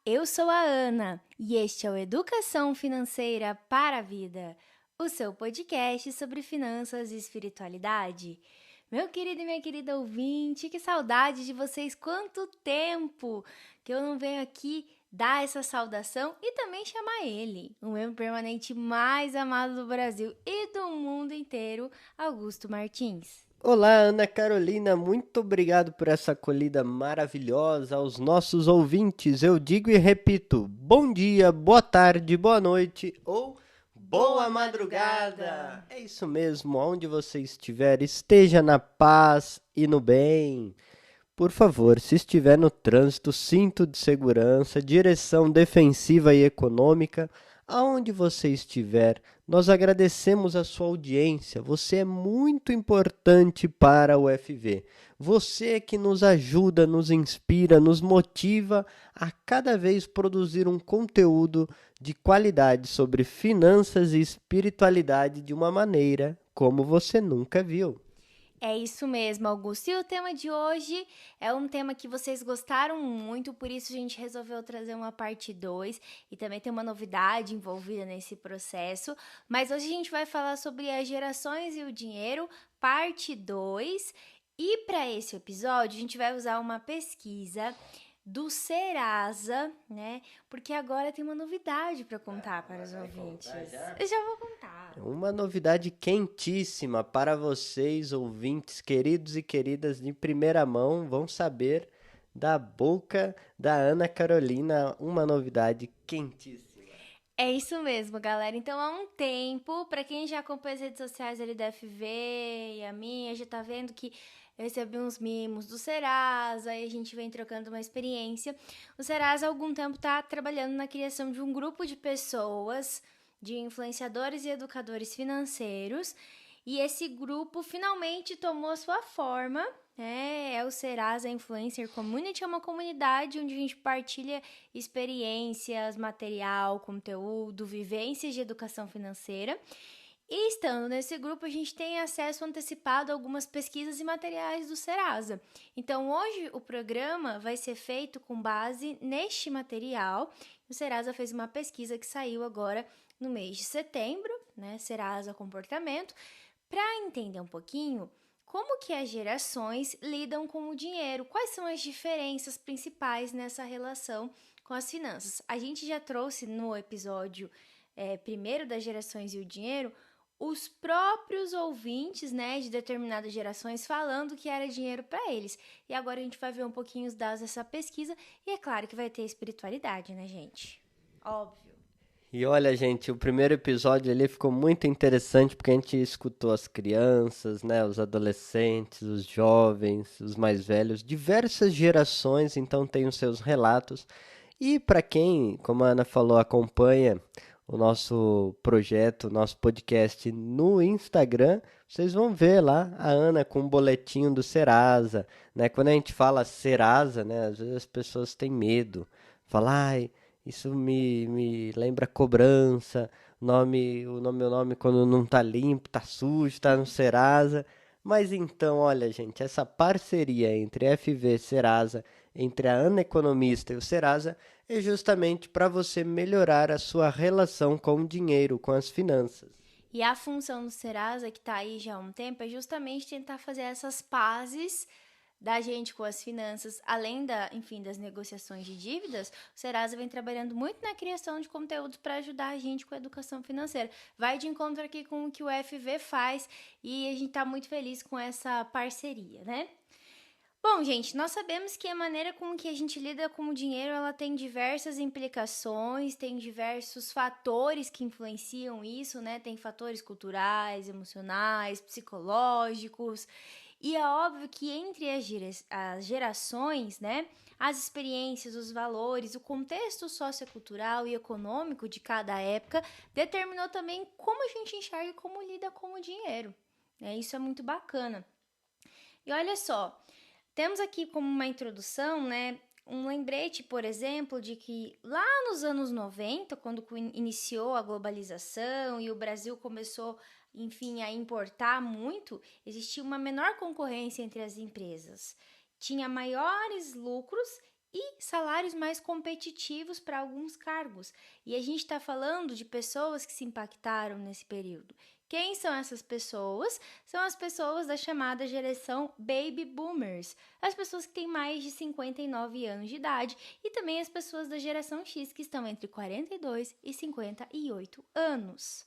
eu sou a Ana e este é o Educação Financeira para a Vida, o seu podcast sobre finanças e espiritualidade. Meu querido e minha querida ouvinte, que saudade de vocês! Quanto tempo que eu não venho aqui dar essa saudação e também chamar ele, o membro permanente mais amado do Brasil e do mundo inteiro, Augusto Martins. Olá, Ana Carolina, muito obrigado por essa acolhida maravilhosa aos nossos ouvintes. Eu digo e repito, bom dia, boa tarde, boa noite ou boa madrugada. É isso mesmo, onde você estiver, esteja na paz e no bem. Por favor, se estiver no trânsito, cinto de segurança, direção defensiva e econômica, aonde você estiver, nós agradecemos a sua audiência. Você é muito importante para o FV. Você é que nos ajuda, nos inspira, nos motiva a cada vez produzir um conteúdo de qualidade sobre finanças e espiritualidade de uma maneira como você nunca viu. É isso mesmo, Augusto. E o tema de hoje é um tema que vocês gostaram muito, por isso a gente resolveu trazer uma parte 2 e também tem uma novidade envolvida nesse processo. Mas hoje a gente vai falar sobre as gerações e o dinheiro, parte 2. E para esse episódio, a gente vai usar uma pesquisa do Serasa, né? Porque agora tem uma novidade para contar para os ouvintes. Eu já vou contar. Uma novidade quentíssima para vocês, ouvintes queridos e queridas de primeira mão, vão saber da boca da Ana Carolina uma novidade quentíssima. É isso mesmo, galera. Então, há um tempo, para quem já acompanha as redes sociais ali da FV e a minha, já tá vendo que eu recebi uns mimos do Serasa e a gente vem trocando uma experiência. O Serasa, há algum tempo, tá trabalhando na criação de um grupo de pessoas, de influenciadores e educadores financeiros. E esse grupo finalmente tomou sua forma, né? É o Serasa Influencer Community, é uma comunidade onde a gente partilha experiências, material, conteúdo, vivências de educação financeira. E estando nesse grupo, a gente tem acesso antecipado a algumas pesquisas e materiais do Serasa. Então, hoje o programa vai ser feito com base neste material. O Serasa fez uma pesquisa que saiu agora no mês de setembro, né? Serasa Comportamento, para entender um pouquinho como que as gerações lidam com o dinheiro, quais são as diferenças principais nessa relação com as finanças. A gente já trouxe no episódio primeiro das gerações e o dinheiro, os próprios ouvintes, né, de determinadas gerações falando que era dinheiro para eles. E agora a gente vai ver um pouquinho os dados dessa pesquisa e é claro que vai ter espiritualidade, né, gente? Óbvio. E olha, gente, o primeiro episódio ali ficou muito interessante porque a gente escutou as crianças, né, os adolescentes, os jovens, os mais velhos, diversas gerações, então tem os seus relatos. E para quem, como a Ana falou, acompanha o nosso projeto, o nosso podcast no Instagram, vocês vão ver lá a Ana com um boletinho do Serasa, né? Quando a gente fala Serasa, né, às vezes as pessoas têm medo. Falar, ai, isso me lembra cobrança, meu nome quando não tá limpo, tá sujo, tá no Serasa. Mas então, olha, gente, essa parceria entre FV e Serasa, entre a Ana Economista e o Serasa, é justamente para você melhorar a sua relação com o dinheiro, com as finanças. E a função do Serasa, que está aí já há um tempo, é justamente tentar fazer essas pazes da gente com as finanças, além enfim, das negociações de dívidas. O Serasa vem trabalhando muito na criação de conteúdos para ajudar a gente com a educação financeira. Vai de encontro aqui com o que o FV faz e a gente está muito feliz com essa parceria, né? Bom, gente, nós sabemos que a maneira com que a gente lida com o dinheiro, ela tem diversas implicações, tem diversos fatores que influenciam isso, né? Tem fatores culturais, emocionais, psicológicos. E é óbvio que entre as gerações, né? As experiências, os valores, o contexto sociocultural e econômico de cada época determinou também como a gente enxerga e como lida com o dinheiro. Né? Isso é muito bacana. E olha só, temos aqui como uma introdução, né, um lembrete, por exemplo, de que lá nos anos 90, quando iniciou a globalização e o Brasil começou, enfim, a importar muito, existia uma menor concorrência entre as empresas. Tinha maiores lucros e salários mais competitivos para alguns cargos. E a gente está falando de pessoas que se impactaram nesse período. Quem são essas pessoas? São as pessoas da chamada geração Baby Boomers, as pessoas que têm mais de 59 anos de idade e também as pessoas da geração X que estão entre 42 e 58 anos.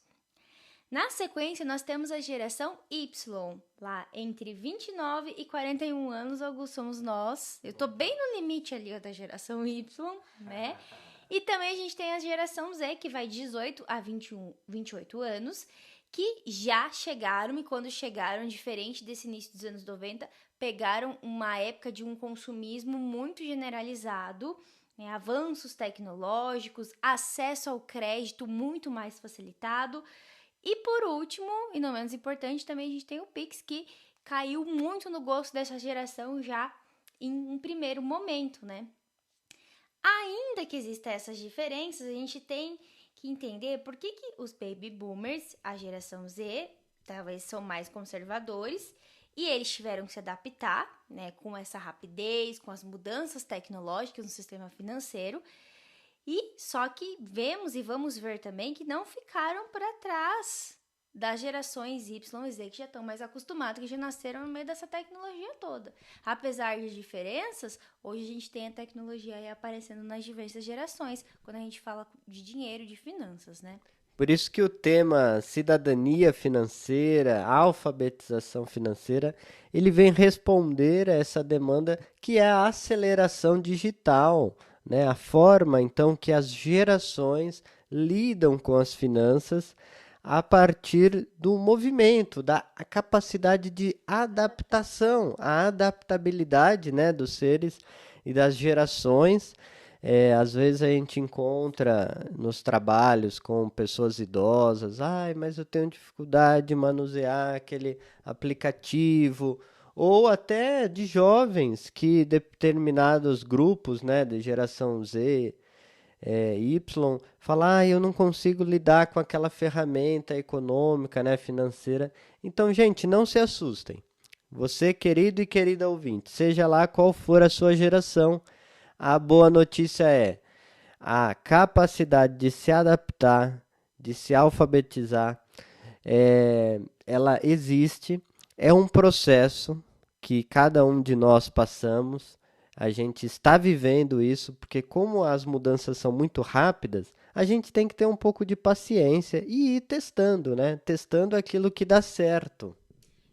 Na sequência, nós temos a geração Y, lá entre 29 e 41 anos, alguns somos nós. Eu tô bem no limite ali da geração Y, né? E também a gente tem a geração Z, que vai de 18 a 28 anos, que já chegaram e quando chegaram, diferente desse início dos anos 90, pegaram uma época de um consumismo muito generalizado, né? Avanços tecnológicos, acesso ao crédito muito mais facilitado. E por último, e não menos importante, também a gente tem o Pix, que caiu muito no gosto dessa geração já em um primeiro momento, né? Ainda que existam essas diferenças, a gente tem que entender por que os baby boomers, a geração Z, talvez são mais conservadores, e eles tiveram que se adaptar, né, com essa rapidez, com as mudanças tecnológicas no sistema financeiro. E só que vemos e vamos ver também que não ficaram para trás das gerações Y e Z, que já estão mais acostumados, que já nasceram no meio dessa tecnologia toda. Apesar de diferenças, hoje a gente tem a tecnologia aí aparecendo nas diversas gerações, quando a gente fala de dinheiro, de finanças, né? Por isso que o tema cidadania financeira, alfabetização financeira, ele vem responder a essa demanda que é a aceleração digital, né? A forma, então, que as gerações lidam com as finanças a partir do movimento, da capacidade de adaptação, a adaptabilidade, né, dos seres e das gerações. Às vezes a gente encontra nos trabalhos com pessoas idosas, ai, mas eu tenho dificuldade de manusear aquele aplicativo, ou até de jovens que determinados grupos, né, de geração Z, Y, falam, ah, eu não consigo lidar com aquela ferramenta econômica, né, financeira. Então, gente, não se assustem. Você, querido e querida ouvinte, seja lá qual for a sua geração, a boa notícia é a capacidade de se adaptar, de se alfabetizar, ela existe, é um processo que cada um de nós passamos, a gente está vivendo isso, porque como as mudanças são muito rápidas, a gente tem que ter um pouco de paciência e ir testando, né? Testando aquilo que dá certo.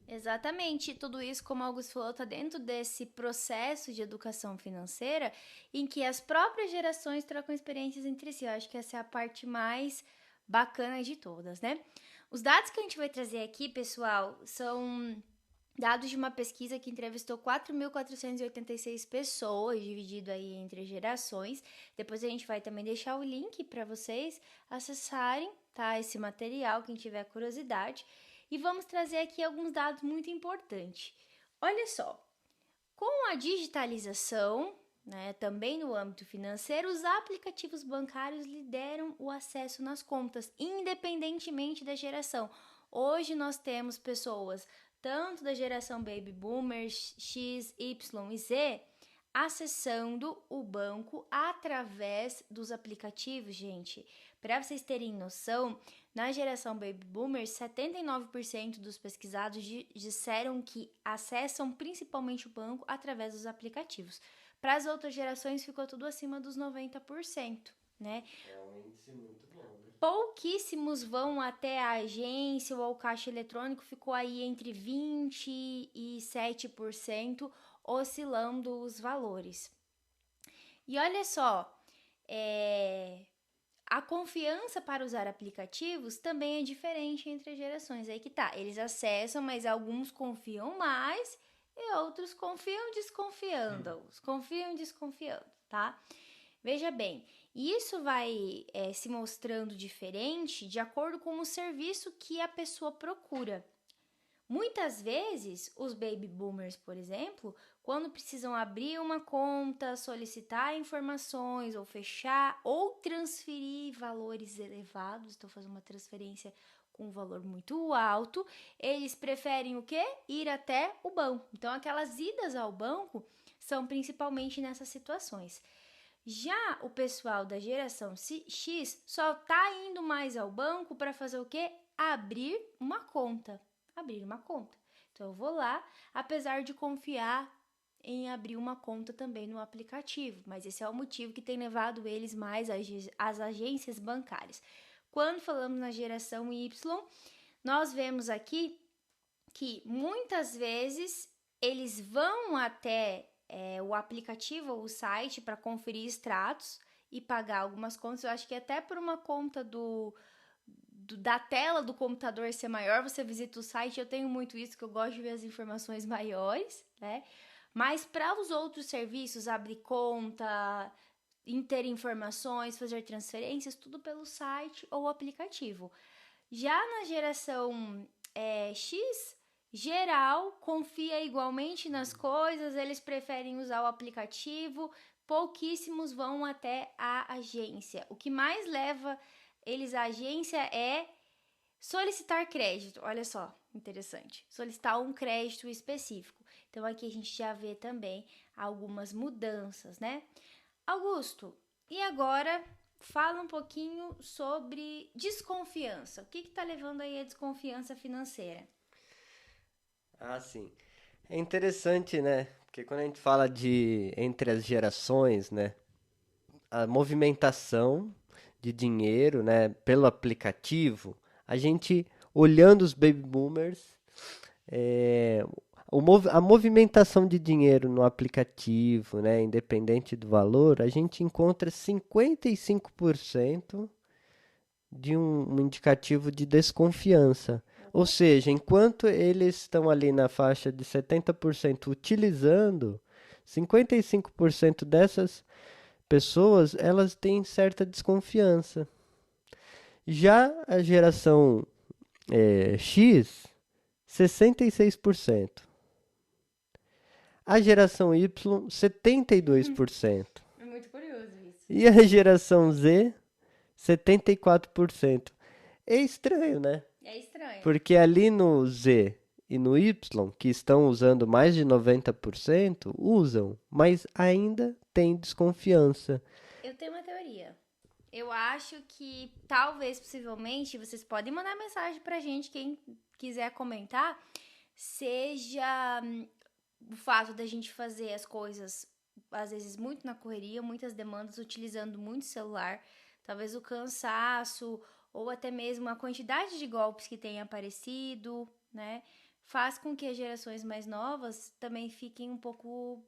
Exatamente, tudo isso, como o Augusto falou, está dentro desse processo de educação financeira em que as próprias gerações trocam experiências entre si. Eu acho que essa é a parte mais bacana de todas, né? Os dados que a gente vai trazer aqui, pessoal, são dados de uma pesquisa que entrevistou 4.486 pessoas, dividido aí entre gerações. Depois a gente vai também deixar o link para vocês acessarem, tá, esse material, quem tiver curiosidade. E vamos trazer aqui alguns dados muito importantes. Olha só, com a digitalização, né, também no âmbito financeiro, os aplicativos bancários lideram o acesso nas contas, independentemente da geração. Hoje nós temos pessoas, tanto da geração Baby Boomers, X, Y e Z, acessando o banco através dos aplicativos, gente. Para vocês terem noção, na geração Baby Boomers, 79% dos pesquisados disseram que acessam principalmente o banco através dos aplicativos. Para as outras gerações, ficou tudo acima dos 90%, né? É um índice muito bom, né? Pouquíssimos vão até a agência ou ao caixa eletrônico, ficou aí entre 20% e 7%, oscilando os valores. E olha só, a confiança para usar aplicativos também é diferente entre as gerações. Aí que tá, eles acessam, mas alguns confiam mais e outros confiam desconfiando. Confiam desconfiando, tá? Veja bem, isso vai se mostrando diferente de acordo com o serviço que a pessoa procura. Muitas vezes, os baby boomers, por exemplo, quando precisam abrir uma conta, solicitar informações ou fechar ou transferir valores elevados, estou fazendo uma transferência com um valor muito alto, eles preferem o quê? Ir até o banco. Então, aquelas idas ao banco são principalmente nessas situações. Já o pessoal da geração X só tá indo mais ao banco para fazer o quê? Abrir uma conta. Então eu vou lá, apesar de confiar em abrir uma conta também no aplicativo, mas esse é o motivo que tem levado eles mais às agências bancárias. Quando falamos na geração Y, nós vemos aqui que muitas vezes eles vão até o aplicativo ou o site para conferir extratos e pagar algumas contas. Eu acho que até por uma conta da tela do computador ser maior, você visita o site. Eu tenho muito isso, que eu gosto de ver as informações maiores, né? Mas para os outros serviços, abrir conta, ter informações, fazer transferências, tudo pelo site ou aplicativo. Já na geração X, geral confia igualmente nas coisas, eles preferem usar o aplicativo, pouquíssimos vão até a agência. O que mais leva eles à agência é solicitar crédito. Olha só, interessante. Solicitar um crédito específico. Então aqui a gente já vê também algumas mudanças, né? Augusto, e agora fala um pouquinho sobre desconfiança. O que está levando aí a desconfiança financeira? Ah, sim. É interessante, né? Porque quando a gente fala de entre as gerações, né? A movimentação de dinheiro, né? Pelo aplicativo, a gente olhando os baby boomers, é, a movimentação de dinheiro no aplicativo, né? Independente do valor, a gente encontra 55% de um indicativo de desconfiança. Ou seja, enquanto eles estão ali na faixa de 70% utilizando, 55% dessas pessoas, elas têm certa desconfiança. Já a geração X, 66%. A geração Y, 72%. É muito curioso isso. E a geração Z, 74%. É estranho, né? É estranho. Porque ali no Z e no Y, que estão usando mais de 90%, usam, mas ainda tem desconfiança. Eu tenho uma teoria. Eu acho que talvez, possivelmente, vocês podem mandar mensagem pra gente, quem quiser comentar, seja o fato da gente fazer as coisas, às vezes, muito na correria, muitas demandas, utilizando muito celular, talvez o cansaço ou até mesmo a quantidade de golpes que tem aparecido, né? Faz com que as gerações mais novas também fiquem um pouco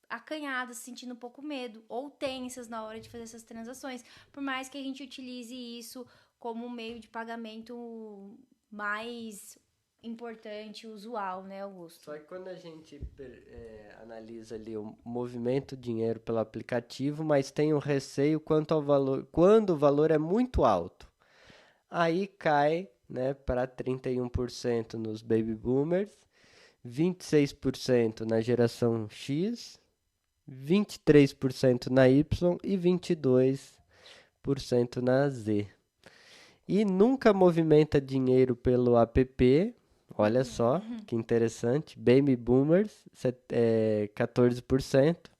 acanhadas, sentindo um pouco medo ou tensas na hora de fazer essas transações, por mais que a gente utilize isso como um meio de pagamento mais importante, usual, né, Augusto? Só que quando a gente analisa ali o movimento dinheiro pelo aplicativo, mas tem um receio quanto ao valor, quando o valor é muito alto, aí cai, né, para 31% nos baby boomers, 26% na geração X, 23% na Y e 22% na Z. E nunca movimenta dinheiro pelo app. Olha só, que interessante. Baby Boomers, 14%.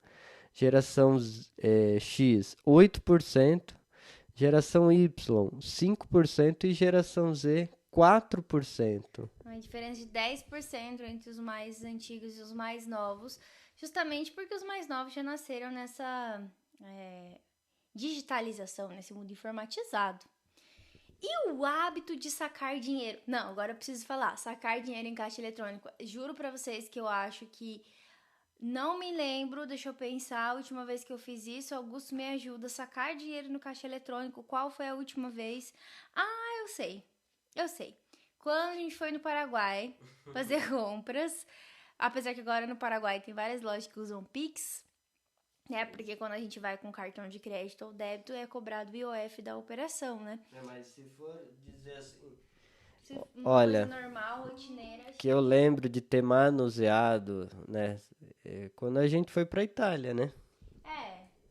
Geração X, 8%. Geração Y, 5%. E geração Z, 4%. Uma diferença de 10% entre os mais antigos e os mais novos, justamente porque os mais novos já nasceram nessa digitalização, nesse mundo informatizado. E o hábito de sacar dinheiro? Não, agora eu preciso falar. Sacar dinheiro em caixa eletrônico. Juro pra vocês que eu acho que... Não me lembro, deixa eu pensar. A última vez que eu fiz isso, Augusto me ajuda. Sacar dinheiro no caixa eletrônico. Qual foi a última vez? Ah, eu sei. Quando a gente foi no Paraguai fazer compras. Apesar que agora no Paraguai tem várias lojas que usam Pix, né? Porque quando a gente vai com cartão de crédito ou débito, é cobrado o IOF da operação, né? Mas se for dizer assim... Olha, coisa normal, rotineira, que eu lembro de ter manuseado, né? Quando a gente foi pra Itália, né?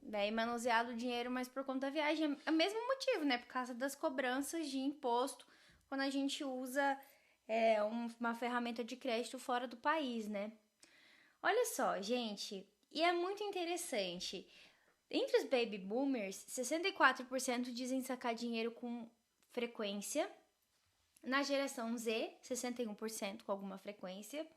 Daí manuseado o dinheiro, mas por conta da viagem. É o mesmo motivo, né? Por causa das cobranças de imposto, quando a gente usa uma ferramenta de crédito fora do país, né? Olha só, gente... E é muito interessante. Entre os baby boomers, 64% dizem sacar dinheiro com frequência. Na geração Z, 61% com alguma frequência.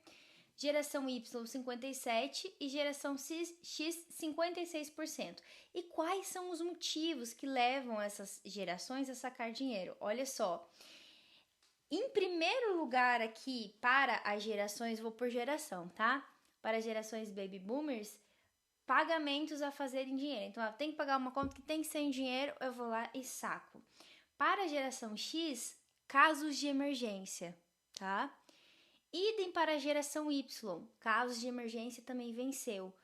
Geração Y, 57% e geração X, 56%. E quais são os motivos que levam essas gerações a sacar dinheiro? Olha só. Em primeiro lugar aqui, para as gerações, vou por geração, tá? Para as gerações baby boomers, pagamentos a fazerem dinheiro. Então, tem que pagar uma conta que tem que ser em dinheiro, eu vou lá e saco. Para a geração X, casos de emergência, tá? Idem para a geração Y, casos de emergência também venceu.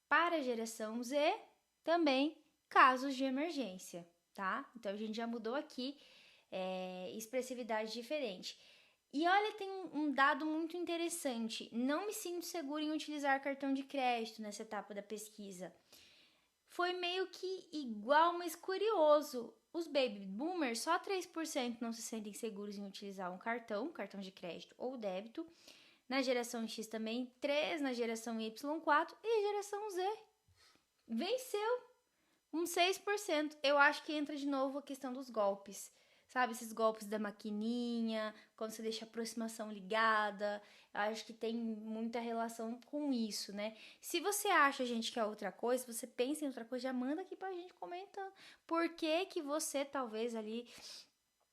Para a geração Z, também casos de emergência, tá? Então, a gente já mudou aqui, expressividade diferente. E olha, tem um dado muito interessante. Não me sinto seguro em utilizar cartão de crédito nessa etapa da pesquisa. Foi meio que igual, mas curioso. Os baby boomers, só 3% não se sentem seguros em utilizar um cartão de crédito ou débito. Na geração X também 3%, na geração Y 4% e a geração Z venceu um 6%. Eu acho que entra de novo a questão dos golpes. Sabe, esses golpes da maquininha, quando você deixa a aproximação ligada, acho que tem muita relação com isso, né? Se você acha, gente, que é outra coisa, se você pensa em outra coisa, já manda aqui pra gente comentando. Por que que você, talvez, ali,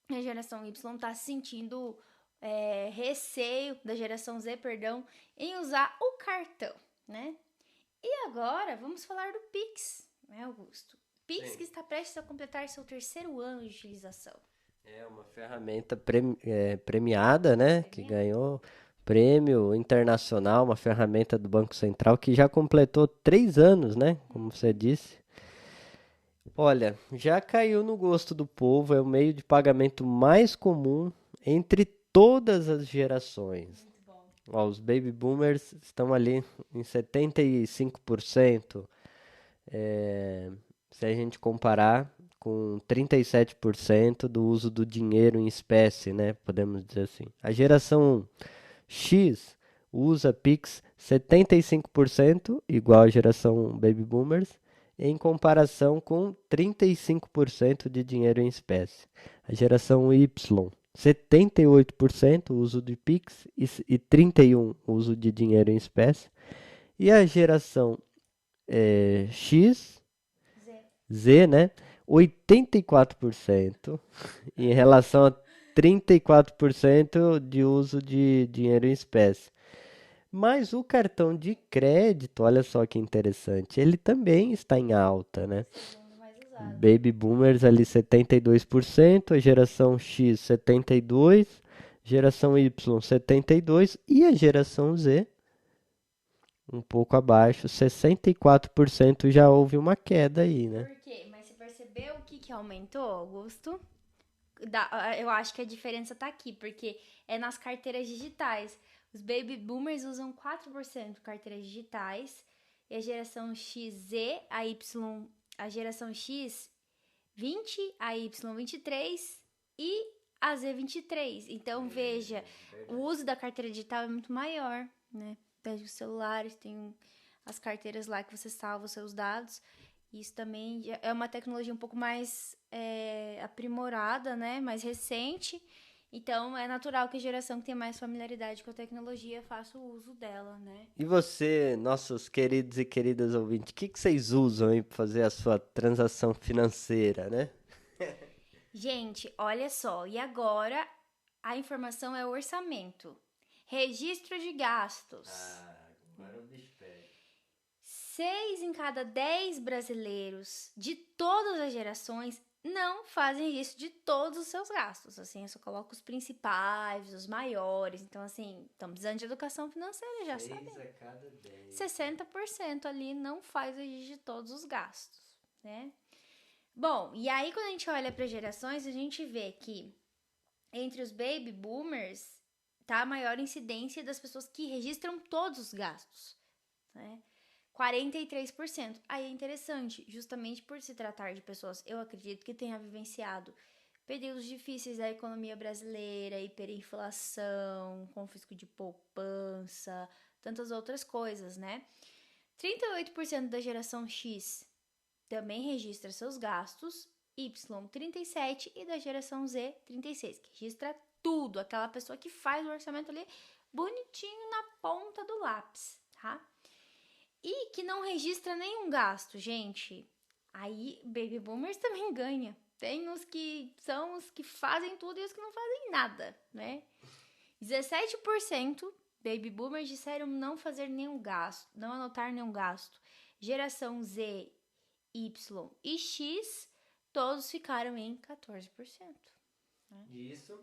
na geração Y, tá sentindo receio, da geração Z, perdão, em usar o cartão, né? E agora, vamos falar do Pix, né, Augusto? Pix que está prestes a completar seu 3º ano de utilização. É uma ferramenta premiada, né? Que ganhou prêmio internacional, uma ferramenta do Banco Central que já completou 3 anos, né? Como você disse. Olha, já caiu no gosto do povo, é o meio de pagamento mais comum entre todas as gerações. Muito bom. Ó, os baby boomers estão ali em 75%, se a gente comparar com 37% do uso do dinheiro em espécie, né? Podemos dizer assim. A geração X usa Pix 75%, igual a geração Baby Boomers, em comparação com 35% de dinheiro em espécie. A geração Y, 78% uso de Pix e 31% uso de dinheiro em espécie. E a geração X, Z, né? 84% em relação a 34% de uso de dinheiro em espécie. Mas o cartão de crédito, olha só que interessante, ele também está em alta, né? Segundo mais usado. Baby Boomers ali 72%, a geração X 72%, geração Y 72% e a geração Z um pouco abaixo, 64% já houve uma queda aí, né? Por quê? Mas você percebeu o que aumentou, Augusto? Eu acho que a diferença tá aqui, porque é nas carteiras digitais. Os baby boomers usam 4% carteiras digitais, e a geração XZ, a geração X 20, a Y 23 e a Z 23. Então, veja, o uso da carteira digital é muito maior, né? Pede os celulares, tem as carteiras lá que você salva os seus dados. Isso também é uma tecnologia um pouco mais aprimorada, né? Mais recente. Então, é natural que a geração que tem mais familiaridade com a tecnologia faça o uso dela, né? E você, nossos queridos e queridas ouvintes, o que vocês usam aí para fazer a sua transação financeira, né? Gente, olha só. E agora, a informação é o orçamento. Registro de gastos. Agora o bicho pega. 6 em cada 10 brasileiros de todas as gerações não fazem isso de todos os seus gastos. Assim, eu só coloco os principais, os maiores. Então, assim, estamos precisando de educação financeira, já sabem. 6 a cada 10. 60% ali não faz o registro de todos os gastos, né? Bom, e aí quando a gente olha para gerações, a gente vê que entre os baby boomers tá a maior incidência das pessoas que registram todos os gastos, né? 43%. Aí é interessante, justamente por se tratar de pessoas, eu acredito que tenha vivenciado períodos difíceis da economia brasileira, hiperinflação, confisco de poupança, tantas outras coisas, né? 38% da geração X também registra seus gastos, Y 37% e da geração Z 36%, que registra tudo, aquela pessoa que faz o orçamento ali bonitinho na ponta do lápis, tá? E que não registra nenhum gasto, gente. Aí, baby boomers também ganha. Tem os que são os que fazem tudo e os que não fazem nada, né? 17% baby boomers disseram não fazer nenhum gasto, não anotar nenhum gasto. Geração Z, Y e X, todos ficaram em 14%. Né? Isso.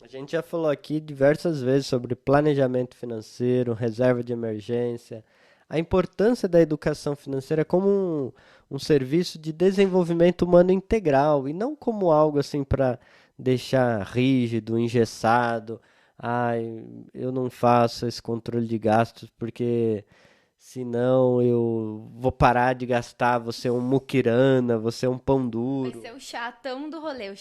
A gente já falou aqui diversas vezes sobre planejamento financeiro, reserva de emergência, a importância da educação financeira como um serviço de desenvolvimento humano integral e não como algo assim para deixar rígido, engessado. Ai, eu não faço esse controle de gastos porque senão eu vou parar de gastar, vou ser um muquirana, vou ser um pão Vai duro. ser o chatão do rolê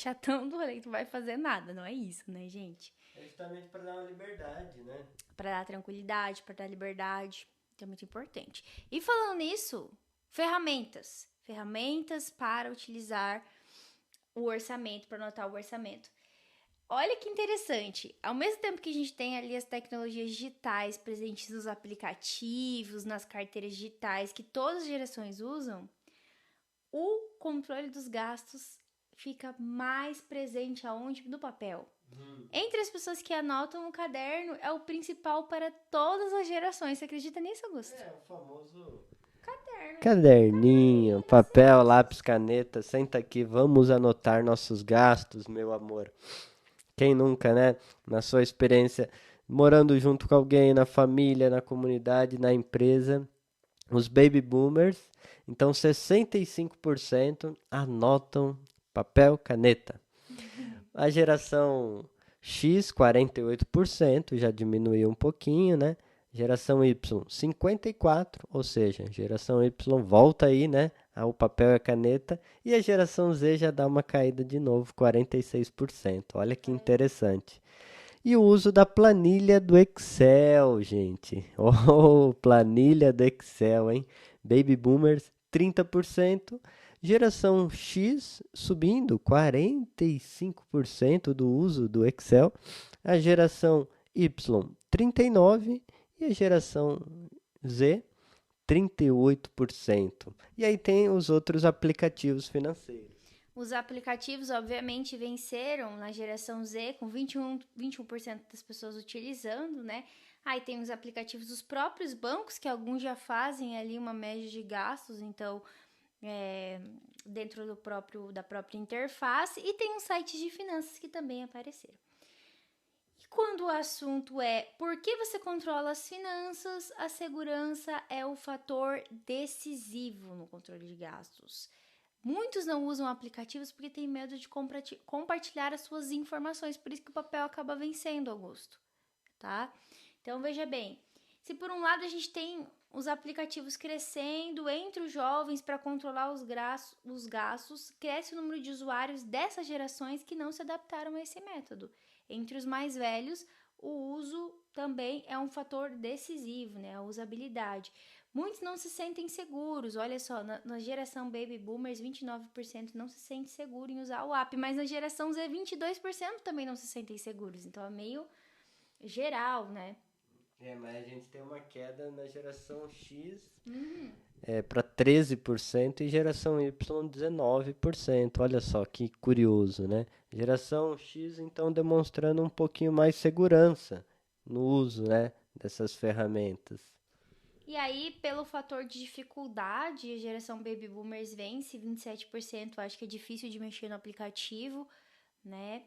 que não vai fazer nada, não é isso, né, gente? É justamente para dar uma liberdade, né? Para dar tranquilidade, para dar liberdade, que é muito importante. E falando nisso, ferramentas para utilizar o orçamento, para anotar o orçamento. Olha que interessante, ao mesmo tempo que a gente tem ali as tecnologias digitais presentes nos aplicativos, nas carteiras digitais, que todas as gerações usam, o controle dos gastos fica mais presente aonde? No papel. Entre as pessoas que anotam, o caderno é o principal para todas as gerações. Você acredita nisso, Augusto? É, o famoso Caderno. caderninho, papel, lápis, caneta. Senta aqui, vamos anotar nossos gastos, meu amor. Quem nunca, né? Na sua experiência, morando junto com alguém, na família, na comunidade, na empresa, os baby boomers, então 65% anotam papel, caneta. A geração X, 48%, já diminuiu um pouquinho, né? Geração Y, 54%, ou seja, geração Y volta aí, né? Ao papel e a caneta. E a geração Z já dá uma caída de novo, 46%. Olha que interessante. E o uso da planilha do Excel, gente. Oh, planilha do Excel, hein? Baby Boomers, 30%. Geração X subindo, 45% do uso do Excel. A geração Y, 39%. E a geração Z, 38%. E aí tem os outros aplicativos financeiros. Os aplicativos, obviamente, venceram na geração Z, com 21% das pessoas utilizando, né? Aí tem os aplicativos dos próprios bancos, que alguns já fazem ali uma média de gastos, então, dentro da própria interface. E tem os sites de finanças que também apareceram. E quando o assunto é por que você controla as finanças, a segurança é o fator decisivo no controle de gastos. Muitos não usam aplicativos porque têm medo de compartilhar as suas informações, por isso que o papel acaba vencendo, Augusto, tá? Então, veja bem, se por um lado a gente tem os aplicativos crescendo entre os jovens para controlar os gastos, cresce o número de usuários dessas gerações que não se adaptaram a esse método. Entre os mais velhos, o uso também é um fator decisivo, né? A usabilidade. Muitos não se sentem seguros, olha só, na geração Baby Boomers, 29% não se sente seguro em usar o app, mas na geração Z, 22% também não se sentem seguros, então é meio geral, né? Mas a gente tem uma queda na geração X para 13% e geração Y 19%. Olha só que curioso, né? Geração X, então, demonstrando um pouquinho mais segurança no uso, né, dessas ferramentas. E aí, pelo fator de dificuldade, a geração Baby Boomers vence, 27%, acho que é difícil de mexer no aplicativo, né?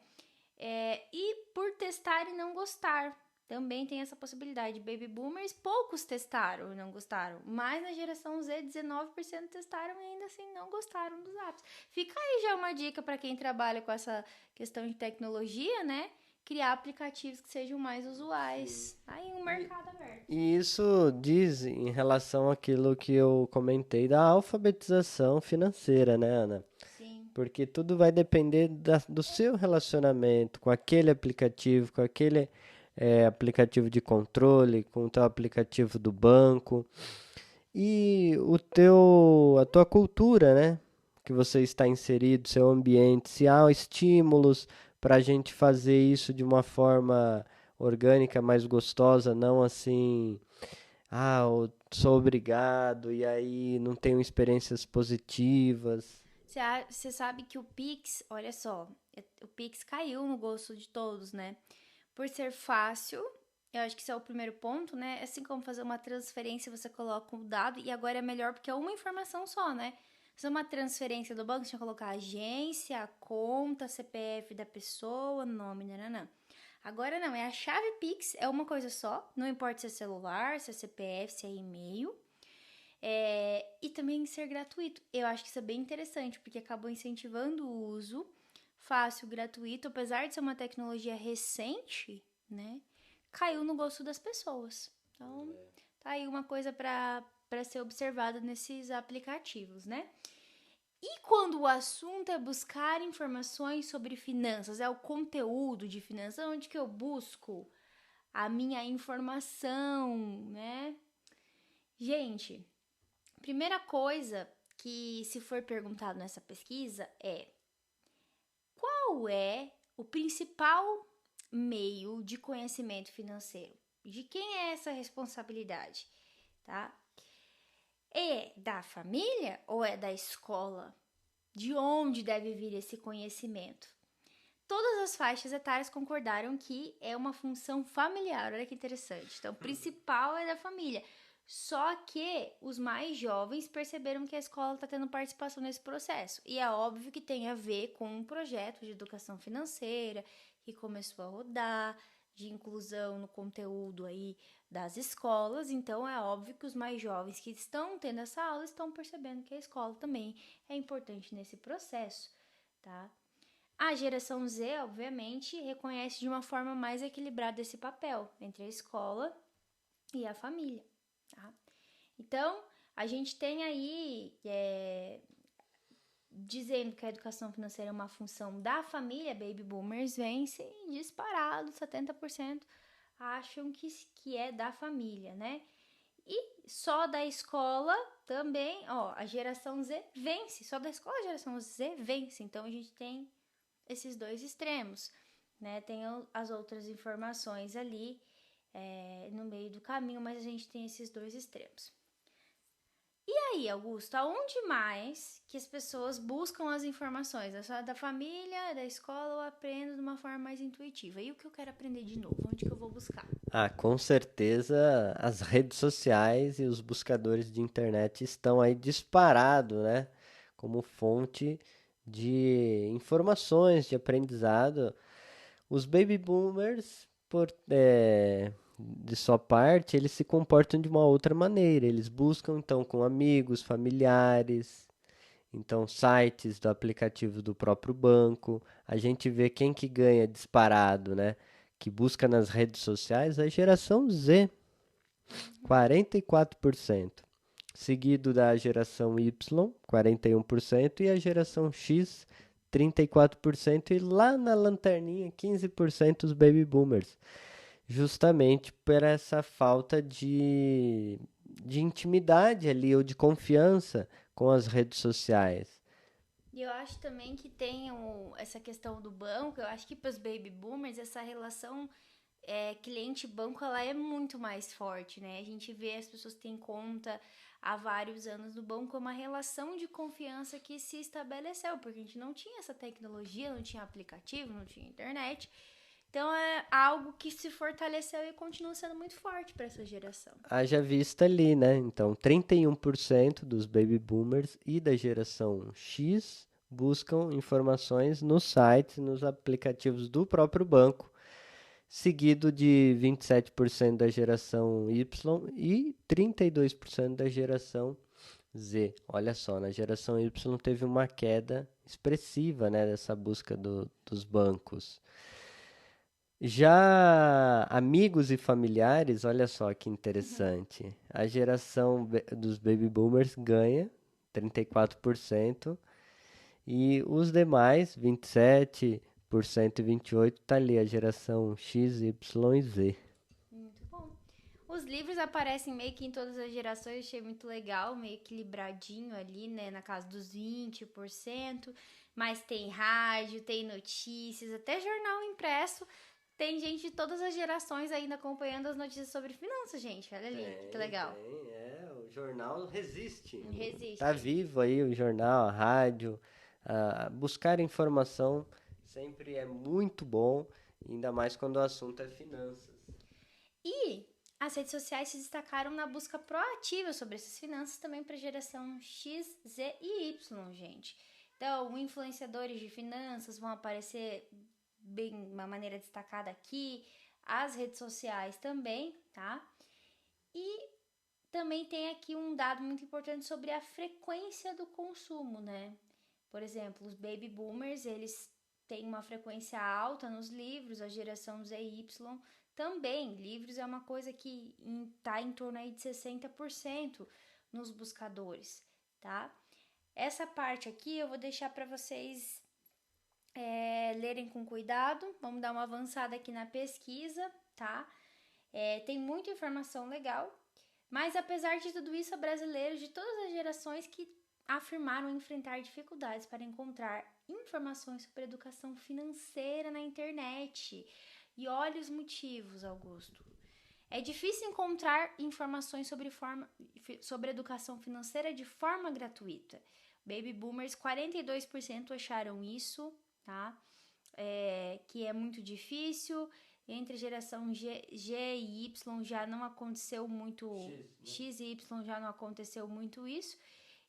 E por testar e não gostar, também tem essa possibilidade. Baby Boomers, poucos testaram e não gostaram, mas na geração Z, 19% testaram e ainda assim não gostaram dos apps. Fica aí já uma dica para quem trabalha com essa questão de tecnologia, né? Criar aplicativos que sejam mais usuais. Aí um mercado aberto. E isso diz em relação àquilo que eu comentei da alfabetização financeira, né, Ana? Sim. Porque tudo vai depender do seu relacionamento com aquele aplicativo, com aquele aplicativo de controle, com o teu aplicativo do banco. E a tua cultura, né? Que você está inserido, seu ambiente, se há estímulos para a gente fazer isso de uma forma orgânica, mais gostosa, não assim, eu sou obrigado e aí não tenho experiências positivas. Você sabe que o Pix, olha só, o Pix caiu no gosto de todos, né? Por ser fácil, eu acho que esse é o primeiro ponto, né? Assim como fazer uma transferência, você coloca um dado e agora é melhor porque é uma informação só, né? Fazer uma transferência do banco, você tinha que colocar agência, conta, CPF da pessoa, nome, nananã. Agora não, é a chave Pix, é uma coisa só, não importa se é celular, se é CPF, se é e-mail. E também ser gratuito. Eu acho que isso é bem interessante, porque acabou incentivando o uso fácil, gratuito, apesar de ser uma tecnologia recente, né? Caiu no gosto das pessoas. Então, tá aí uma coisa para ser observada nesses aplicativos, né? E quando o assunto é buscar informações sobre finanças, é o conteúdo de finanças, onde que eu busco a minha informação, né? Gente, primeira coisa que se for perguntado nessa pesquisa é: qual é o principal meio de conhecimento financeiro? De quem é essa responsabilidade, tá? É da família ou é da escola? De onde deve vir esse conhecimento? Todas as faixas etárias concordaram que é uma função familiar. Olha que interessante. Então, o principal é da família. Só que os mais jovens perceberam que a escola está tendo participação nesse processo. E é óbvio que tem a ver com um projeto de educação financeira que começou a rodar, de inclusão no conteúdo aí das escolas. Então, é óbvio que os mais jovens que estão tendo essa aula estão percebendo que a escola também é importante nesse processo, tá? A geração Z, obviamente, reconhece de uma forma mais equilibrada esse papel entre a escola e a família, tá? Então, a gente tem aí dizendo que a educação financeira é uma função da família, baby boomers vencem disparado, 70% acham que é da família, né? E só da escola também, ó, a geração Z vence, só da escola a geração Z vence. Então, a gente tem esses dois extremos, né? Tem as outras informações ali no meio do caminho, mas a gente tem esses dois extremos. E aí, Augusto, aonde mais que as pessoas buscam as informações? É só da família, da escola, ou aprendo de uma forma mais intuitiva? E o que eu quero aprender de novo? Onde que eu vou buscar? Ah, com certeza as redes sociais e os buscadores de internet estão aí disparado, né? Como fonte de informações, de aprendizado. Os baby boomers, de sua parte, eles se comportam de uma outra maneira. Eles buscam então com amigos, familiares, então sites do aplicativo do próprio banco. A gente vê quem que ganha disparado, né? Que busca nas redes sociais a geração Z, 44%, seguido da geração Y, 41%, e a geração X, 34%, e lá na lanterninha, 15% os baby boomers, justamente por essa falta de intimidade ali ou de confiança com as redes sociais. E eu acho também que tem essa questão do banco, eu acho que para os baby boomers essa relação cliente-banco ela é muito mais forte, né? A gente vê as pessoas que têm conta há vários anos no banco, é uma relação de confiança que se estabeleceu, porque a gente não tinha essa tecnologia, não tinha aplicativo, não tinha internet. Então é algo que se fortaleceu e continua sendo muito forte para essa geração. Haja vista ali, né? Então, 31% dos baby boomers e da geração X buscam informações nos sites, nos aplicativos do próprio banco, seguido de 27% da geração Y e 32% da geração Z. Olha só, na geração Y teve uma queda expressiva, né, dessa busca dos bancos. Já amigos e familiares, olha só que interessante. A geração dos baby boomers ganha 34% e os demais, 27% e 28%, tá ali a geração X, Y e Z. Muito bom. Os livros aparecem meio que em todas as gerações, achei muito legal, meio equilibradinho ali, né, na casa dos 20%, mas tem rádio, tem notícias, até jornal impresso, tem gente de todas as gerações ainda acompanhando as notícias sobre finanças, gente, olha ali, que legal. O jornal resiste. Tá Resiste. vivo aí o jornal, a rádio, buscar informação sempre é muito bom, ainda mais quando o assunto é finanças. E as redes sociais se destacaram na busca proativa sobre essas finanças também para a geração X, Z e Y, gente. Então, influenciadores de finanças vão aparecer bem de uma maneira destacada aqui, as redes sociais também, tá? E também tem aqui um dado muito importante sobre a frequência do consumo, né? Por exemplo, os baby boomers, eles têm uma frequência alta nos livros, a geração Z e Y também. Livros é uma coisa que está em torno aí de 60% nos buscadores, tá? Essa parte aqui eu vou deixar para vocês lerem com cuidado. Vamos dar uma avançada aqui na pesquisa, tá? Tem muita informação legal, mas apesar de tudo isso, há brasileiros de todas as gerações que afirmaram enfrentar dificuldades para encontrar informações sobre educação financeira na internet. E olha os motivos, Augusto. É difícil encontrar informações sobre educação financeira de forma gratuita. Baby Boomers, 42% acharam isso, tá? Que é muito difícil. Entre a geração G e Y já não aconteceu muito... X e Y já não aconteceu muito isso.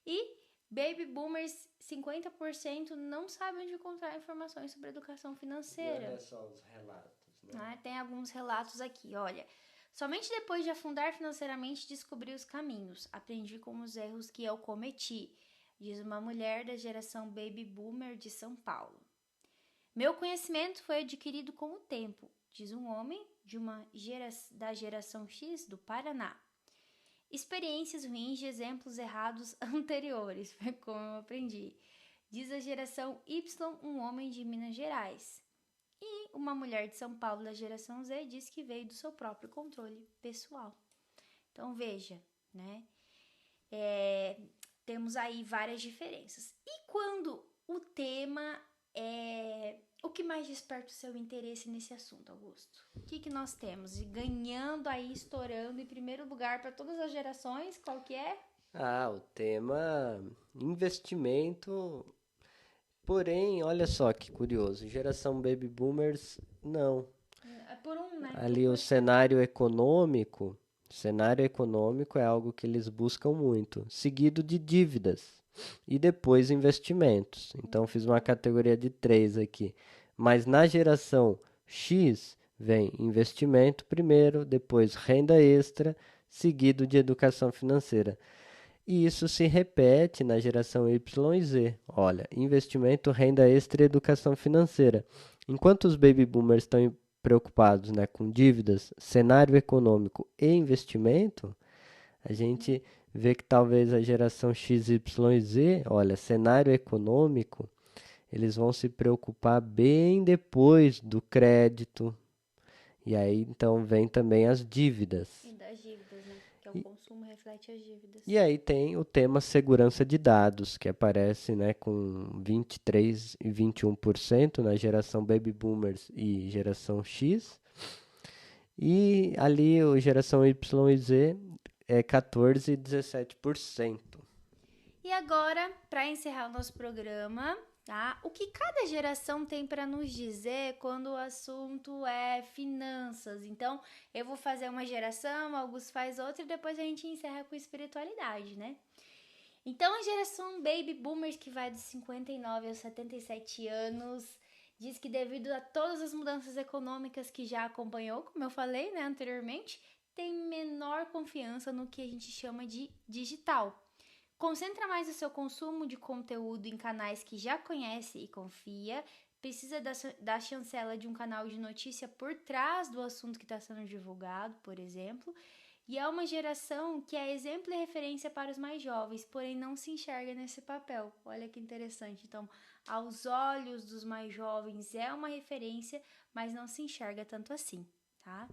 E Baby Boomers, 50% não sabem onde encontrar informações sobre educação financeira. E olha só os relatos, né? Tem alguns relatos aqui, olha. Somente depois de afundar financeiramente descobri os caminhos. Aprendi com os erros que eu cometi, diz uma mulher da geração Baby Boomer de São Paulo. Meu conhecimento foi adquirido com o tempo, diz um homem da geração X do Paraná. Experiências ruins de exemplos errados anteriores, foi como eu aprendi. Diz a geração Y, um homem de Minas Gerais. E uma mulher de São Paulo da geração Z diz que veio do seu próprio controle pessoal. Então veja, né? Temos aí várias diferenças. E quando o tema é... O que mais desperta o seu interesse nesse assunto, Augusto? O que nós temos? E ganhando aí, estourando em primeiro lugar para todas as gerações, qual que é? O tema investimento. Porém, olha só que curioso, geração Baby Boomers, não. É por um, né? Ali o cenário econômico é algo que eles buscam muito, seguido de dívidas e depois investimentos. Então fiz uma categoria de 3 aqui. Mas na geração X vem investimento primeiro, depois renda extra, seguido de educação financeira. E isso se repete na geração Y e Z. Olha, investimento, renda extra e educação financeira. Enquanto os baby boomers estão preocupados, né, com dívidas, cenário econômico e investimento, a gente vê que talvez a geração X, Y e Z, olha, cenário econômico, eles vão se preocupar bem depois do crédito. E aí, então, vem também as dívidas. E das dívidas, né? Que o consumo reflete as dívidas. E aí tem o tema segurança de dados, que aparece, né, com 23% e 21% na geração Baby Boomers e geração X. E ali a geração Y e Z é 14% e 17%. E agora, para encerrar o nosso programa, tá? O que cada geração tem para nos dizer quando o assunto é finanças? Então, eu vou fazer uma geração, o Augusto faz outra e depois a gente encerra com espiritualidade, né? Então, a geração Baby Boomers, que vai de 59 aos 77 anos, diz que devido a todas as mudanças econômicas que já acompanhou, como eu falei, né, anteriormente, tem menor confiança no que a gente chama de digital. Concentra mais o seu consumo de conteúdo em canais que já conhece e confia, precisa da chancela de um canal de notícia por trás do assunto que está sendo divulgado, por exemplo, e é uma geração que é exemplo e referência para os mais jovens, porém não se enxerga nesse papel. Olha que interessante. Então, aos olhos dos mais jovens é uma referência, mas não se enxerga tanto assim, tá?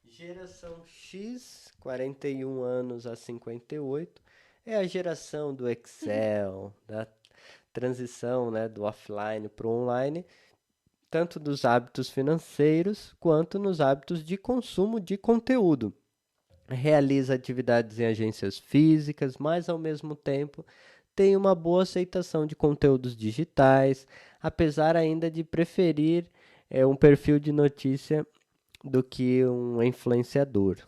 Geração X, 41 anos a 58, é a geração do Excel, da transição, né, do offline para o online, tanto dos hábitos financeiros quanto nos hábitos de consumo de conteúdo. Realiza atividades em agências físicas, mas ao mesmo tempo tem uma boa aceitação de conteúdos digitais, apesar ainda de preferir um perfil de notícia do que um influenciador.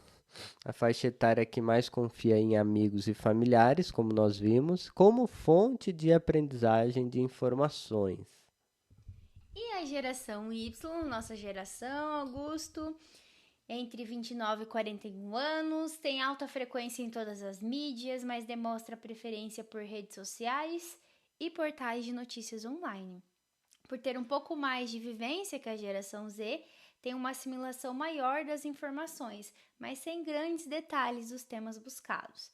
A faixa etária que mais confia em amigos e familiares, como nós vimos, como fonte de aprendizagem de informações. E a geração Y, nossa geração, Augusto, entre 29 e 41 anos, tem alta frequência em todas as mídias, mas demonstra preferência por redes sociais e portais de notícias online. Por ter um pouco mais de vivência que a geração Z, tem uma assimilação maior das informações, mas sem grandes detalhes dos temas buscados.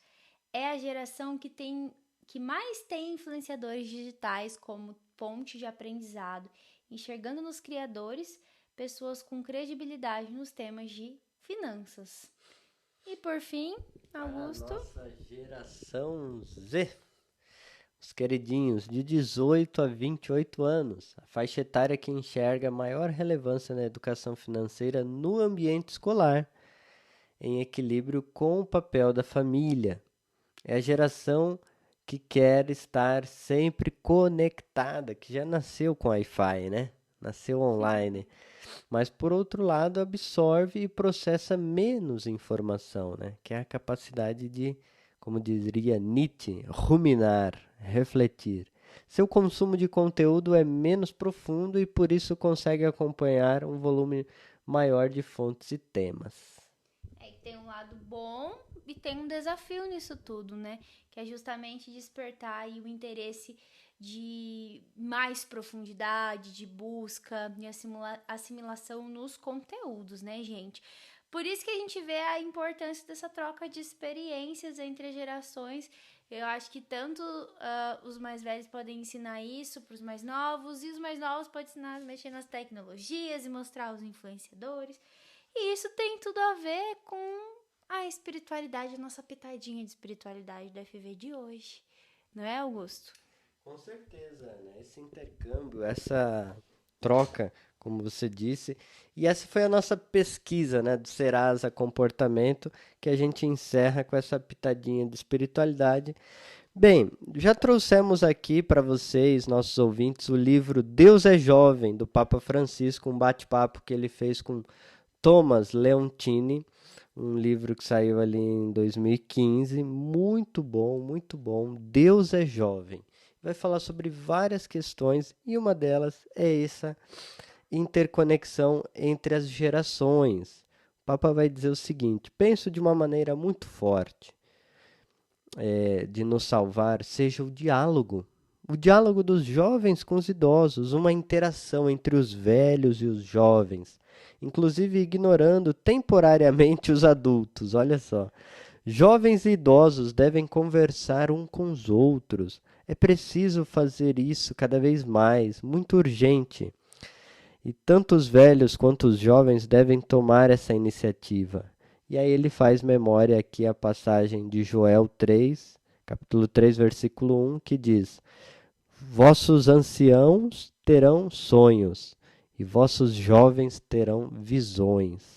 É a geração que mais tem influenciadores digitais como fonte de aprendizado, enxergando nos criadores pessoas com credibilidade nos temas de finanças. E por fim, Augusto. A nossa geração Z, os queridinhos de 18 a 28 anos, a faixa etária que enxerga maior relevância na educação financeira no ambiente escolar, em equilíbrio com o papel da família. É a geração que quer estar sempre conectada, que já nasceu com Wi-Fi, né? Nasceu online. Mas, por outro lado, absorve e processa menos informação, né? Que é a capacidade de, como diria Nietzsche, ruminar, refletir. Seu consumo de conteúdo é menos profundo e, por isso, consegue acompanhar um volume maior de fontes e temas. Tem um lado bom e tem um desafio nisso tudo, né? Que é justamente despertar aí o interesse de mais profundidade, de busca e assimilação nos conteúdos, né, gente? Por isso que a gente vê a importância dessa troca de experiências entre as gerações. Eu acho que tanto os mais velhos podem ensinar isso para os mais novos, e os mais novos podem ensinar a mexer nas tecnologias e mostrar os influenciadores. E isso tem tudo a ver com a espiritualidade, a nossa pitadinha de espiritualidade do FV de hoje. Não é, Augusto? Com certeza, né? Esse intercâmbio, essa troca, como você disse. E essa foi a nossa pesquisa, né, do Serasa Comportamento, que a gente encerra com essa pitadinha de espiritualidade. Bem, já trouxemos aqui para vocês, nossos ouvintes, o livro Deus é Jovem, do Papa Francisco, um bate-papo que ele fez com Thomas Leontini, um livro que saiu ali em 2015, muito bom, muito bom. Deus é Jovem. Vai falar sobre várias questões e uma delas é essa interconexão entre as gerações. O Papa vai dizer o seguinte: penso de uma maneira muito forte de nos salvar seja o diálogo dos jovens com os idosos, uma interação entre os velhos e os jovens, inclusive ignorando temporariamente os adultos. Olha só. Jovens e idosos devem conversar um com os outros. É preciso fazer isso cada vez mais, muito urgente. E tanto os velhos quanto os jovens devem tomar essa iniciativa. E aí ele faz memória aqui a passagem de Joel 3, capítulo 3, versículo 1, que diz: vossos anciãos terão sonhos, e vossos jovens terão visões.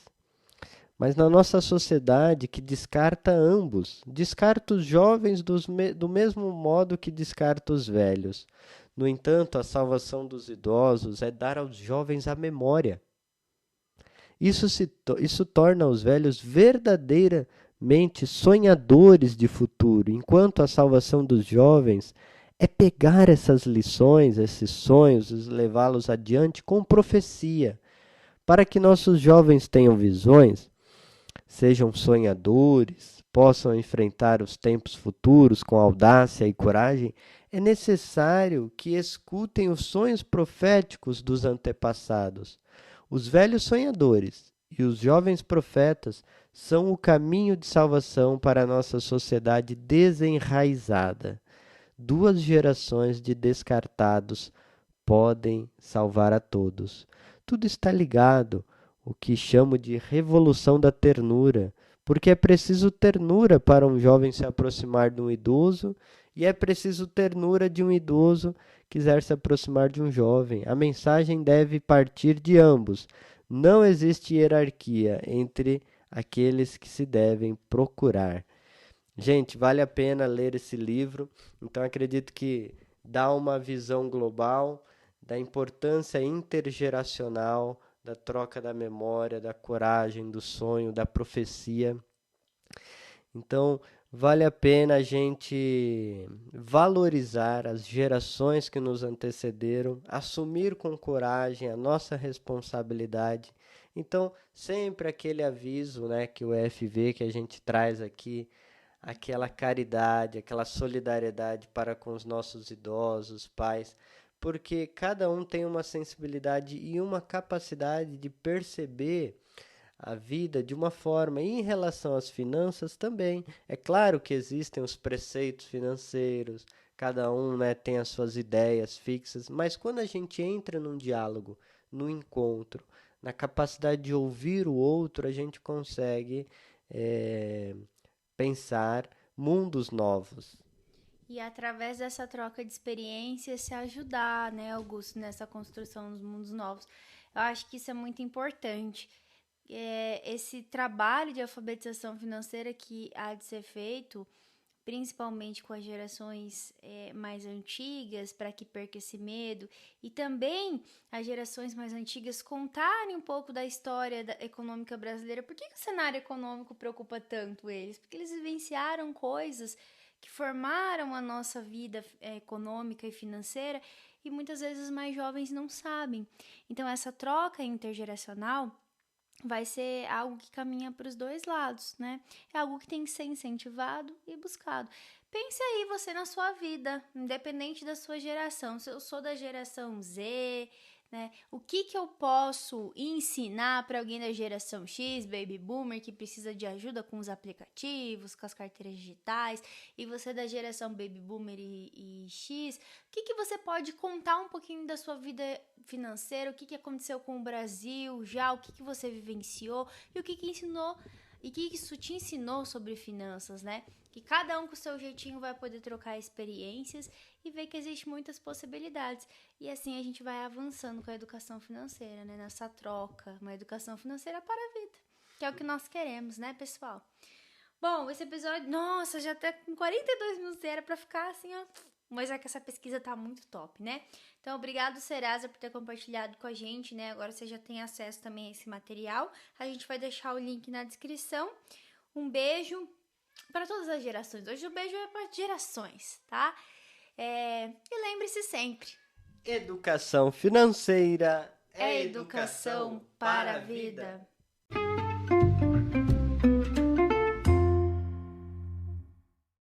Mas na nossa sociedade que descarta ambos, descarta os jovens do mesmo modo que descarta os velhos. No entanto, a salvação dos idosos é dar aos jovens a memória. Isso torna os velhos verdadeiramente sonhadores de futuro, enquanto a salvação dos jovens é pegar essas lições, esses sonhos, e levá-los adiante com profecia, para que nossos jovens tenham visões, sejam sonhadores, possam enfrentar os tempos futuros com audácia e coragem. É necessário que escutem os sonhos proféticos dos antepassados. Os velhos sonhadores e os jovens profetas são o caminho de salvação para a nossa sociedade desenraizada. 2 gerações de descartados podem salvar a todos. Tudo está ligado. o que chamo de revolução da ternura, porque é preciso ternura para um jovem se aproximar de um idoso e é preciso ternura de um idoso quiser se aproximar de um jovem. A mensagem deve partir de ambos. Não existe hierarquia entre aqueles que se devem procurar. Gente, vale a pena ler esse livro. Então, acredito que dá uma visão global da importância intergeracional, da troca da memória, da coragem, do sonho, da profecia. Então, vale a pena a gente valorizar as gerações que nos antecederam, assumir com coragem a nossa responsabilidade. Então, sempre aquele aviso, né, que o EFV que a gente traz aqui, aquela caridade, aquela solidariedade para com os nossos idosos, pais, porque cada um tem uma sensibilidade e uma capacidade de perceber a vida de uma forma. E em relação às finanças também. É claro que existem os preceitos financeiros, cada um, né, tem as suas ideias fixas, mas quando a gente entra num diálogo, num encontro, na capacidade de ouvir o outro, a gente consegue eh, pensar mundos novos. E através dessa troca de experiências se ajudar, né, Augusto, nessa construção dos mundos novos. Eu acho que isso é muito importante. Esse trabalho de alfabetização financeira que há de ser feito, principalmente com as gerações mais antigas, para que perca esse medo, e também as gerações mais antigas contarem um pouco da história econômica brasileira. Por que o cenário econômico preocupa tanto eles? Porque eles vivenciaram coisas que formaram a nossa vida econômica e financeira e muitas vezes os mais jovens não sabem. Então, essa troca intergeracional vai ser algo que caminha para os dois lados, né? É algo que tem que ser incentivado e buscado. Pense aí você na sua vida, independente da sua geração. Se eu sou da geração Z, né? O que eu posso ensinar para alguém da geração X, baby boomer, que precisa de ajuda com os aplicativos, com as carteiras digitais, e você da geração baby boomer e X, o que você pode contar um pouquinho da sua vida financeira, o que aconteceu com o Brasil já, o que você vivenciou e o que ensinou e que isso te ensinou sobre finanças, né? Que cada um com o seu jeitinho vai poder trocar experiências e ver que existem muitas possibilidades. E assim a gente vai avançando com a educação financeira, né? Nessa troca, uma educação financeira para a vida, que é o que nós queremos, né, pessoal? Bom, esse episódio, nossa, já tá com 42 minutos, era pra ficar assim, ó. Mas é que essa pesquisa tá muito top, né? Então, obrigado, Serasa, por ter compartilhado com a gente, né? Agora você já tem acesso também a esse material. A gente vai deixar o link na descrição. Um beijo para todas as gerações. Hoje o beijo é para gerações, tá? E lembre-se sempre: Educação financeira é educação para a vida.